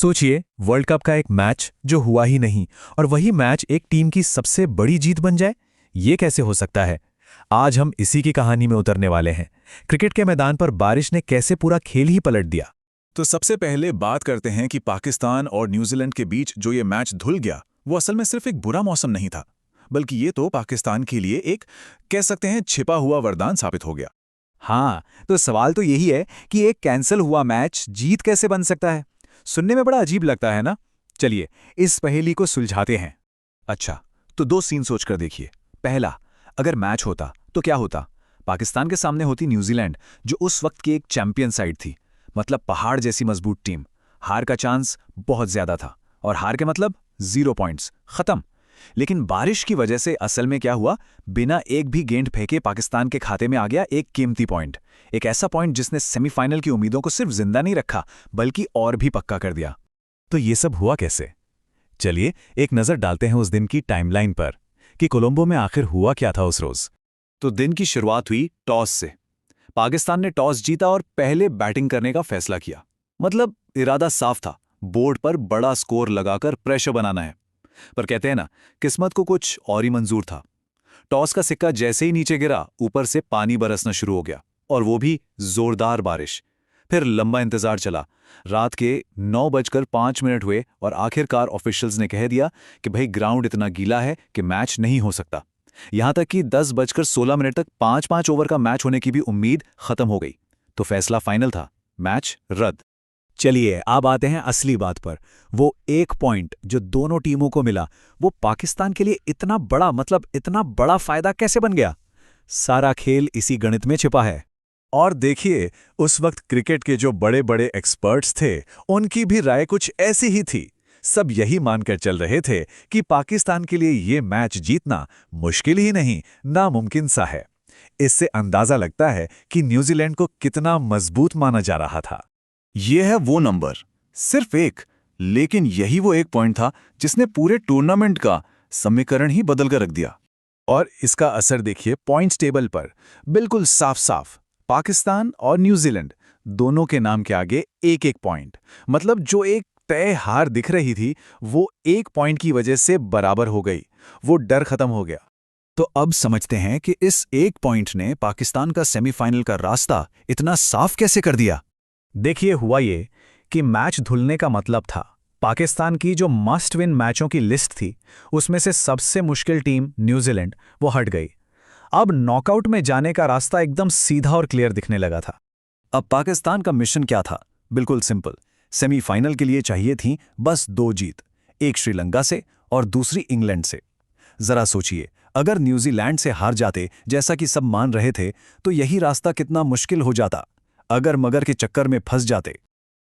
सोचिए, world cup का एक मैच जो हुआ ही नहीं और वही मैच एक टीम की सबसे बड़ी जीत बन जाए। ये कैसे हो सकता है? आज हम इसी की कहानी में उतरने वाले हैं। क्रिकेट के मैदान पर बारिश ने कैसे पूरा खेल ही पलट दिया। तो सबसे पहले बात करते हैं कि पाकिस्तान और न्यूजीलैंड के बीच जो ये मैच धुल गया वो असल में सिर्फ एक बुरा मौसम नहीं था, बल्कि ये तो पाकिस्तान के लिए एक कह सकते हैं छिपा हुआ वरदान साबित हो गया। हाँ, तो सवाल तो यही है कि एक कैंसिल हुआ मैच जीत कैसे बन सकता है। सुनने में बड़ा अजीब लगता है ना। चलिए इस पहेली को सुलझाते हैं। अच्छा, तो दो सीन सोचकर देखिए। पहला, अगर मैच होता तो क्या होता? पाकिस्तान के सामने होती न्यूजीलैंड, जो उस वक्त की एक चैंपियन साइड थी, मतलब पहाड़ जैसी मजबूत टीम। हार का चांस बहुत ज्यादा था, और हार के मतलब 0 पॉइंट्स, खत्म। लेकिन बारिश की वजह से असल में क्या हुआ, बिना एक भी गेंद फेंके पाकिस्तान के खाते में आ गया एक कीमती पॉइंट। एक ऐसा पॉइंट जिसने सेमीफाइनल की उम्मीदों को सिर्फ जिंदा नहीं रखा, बल्कि और भी पक्का कर दिया। तो ये सब हुआ कैसे? चलिए एक नजर डालते हैं उस दिन की टाइमलाइन पर कि कोलंबो में आखिर हुआ क्या था उस रोज। तो दिन की शुरुआत हुई टॉस से। पाकिस्तान ने टॉस जीता और पहले बैटिंग करने का फैसला किया। मतलब इरादा साफ था, बोर्ड पर बड़ा स्कोर लगाकर प्रेशर बनाना है। पर कहते हैं ना, किस्मत को कुछ और ही मंजूर था। टॉस का सिक्का जैसे ही नीचे गिरा, ऊपर से पानी बरसना शुरू हो गया, और वो भी जोरदार बारिश। फिर लंबा इंतजार चला। रात के 9:05 हुए और आखिरकार ऑफिशियल्स ने कह दिया कि भाई ग्राउंड इतना गीला है कि मैच नहीं हो सकता। यहां तक कि 10:16 तक 5-5 ओवर का मैच होने की भी उम्मीद खत्म हो गई। तो फैसला फाइनल था, मैच रद्द। चलिए अब आते हैं असली बात पर। वो एक पॉइंट जो दोनों टीमों को मिला, वो पाकिस्तान के लिए इतना बड़ा, मतलब इतना बड़ा फायदा कैसे बन गया? सारा खेल इसी गणित में छिपा है। और देखिए, उस वक्त क्रिकेट के जो बड़े बड़े एक्सपर्ट्स थे, उनकी भी राय कुछ ऐसी ही थी। सब यही मानकर चल रहे थे कि पाकिस्तान के लिए ये मैच जीतना मुश्किल ही नहीं, नामुमकिन सा है। इससे अंदाजा लगता है कि न्यूजीलैंड को कितना मजबूत माना जा रहा था। ये है वो नंबर, सिर्फ एक, लेकिन यही वो एक पॉइंट था जिसने पूरे टूर्नामेंट का समीकरण ही बदल कर रख दिया। और इसका असर देखिए पॉइंट्स टेबल पर, बिल्कुल साफ साफ। पाकिस्तान और न्यूजीलैंड दोनों के नाम के आगे एक एक पॉइंट। मतलब जो एक तय हार दिख रही थी, वो एक पॉइंट की वजह से बराबर हो गई। वो डर खत्म हो गया। तो अब समझते हैं कि इस एक पॉइंट ने पाकिस्तान का सेमीफाइनल का रास्ता इतना साफ कैसे कर दिया। देखिए हुआ ये कि मैच धुलने का मतलब था, पाकिस्तान की जो मस्ट विन मैचों की लिस्ट थी, उसमें से सबसे मुश्किल टीम न्यूजीलैंड वो हट गई। अब नॉकआउट में जाने का रास्ता एकदम सीधा और क्लियर दिखने लगा था। अब पाकिस्तान का मिशन क्या था? बिल्कुल सिंपल। सेमीफाइनल के लिए चाहिए थी बस 2 जीत, एक श्रीलंका से और दूसरी इंग्लैंड से। जरा सोचिए, अगर न्यूजीलैंड से हार जाते जैसा कि सब मान रहे थे, तो यही रास्ता कितना मुश्किल हो जाता। अगर मगर के चक्कर में फंस जाते।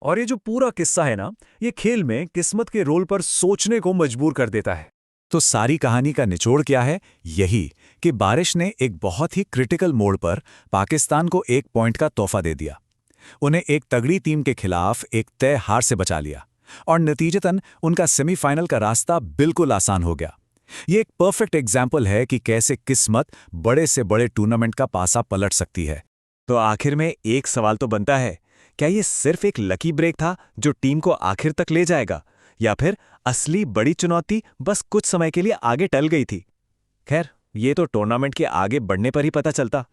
और ये जो पूरा किस्सा है ना, ये खेल में किस्मत के रोल पर सोचने को मजबूर कर देता है। तो सारी कहानी का निचोड़ क्या है? यही कि बारिश ने एक बहुत ही क्रिटिकल मोड़ पर पाकिस्तान को एक पॉइंट का तोहफा दे दिया। उन्हें एक तगड़ी टीम के खिलाफ एक तय हार से बचा लिया, और नतीजतन उनका सेमीफाइनल का रास्ता बिल्कुल आसान हो गया। ये एक परफेक्ट एग्जाम्पल है कि कैसे किस्मत बड़े से बड़े टूर्नामेंट का पासा पलट सकती है। तो आखिर में एक सवाल तो बनता है, क्या ये सिर्फ एक लकी ब्रेक था जो टीम को आखिर तक ले जाएगा, या फिर असली बड़ी चुनौती बस कुछ समय के लिए आगे टल गई थी? खैर, ये तो टूर्नामेंट के आगे बढ़ने पर ही पता चलता।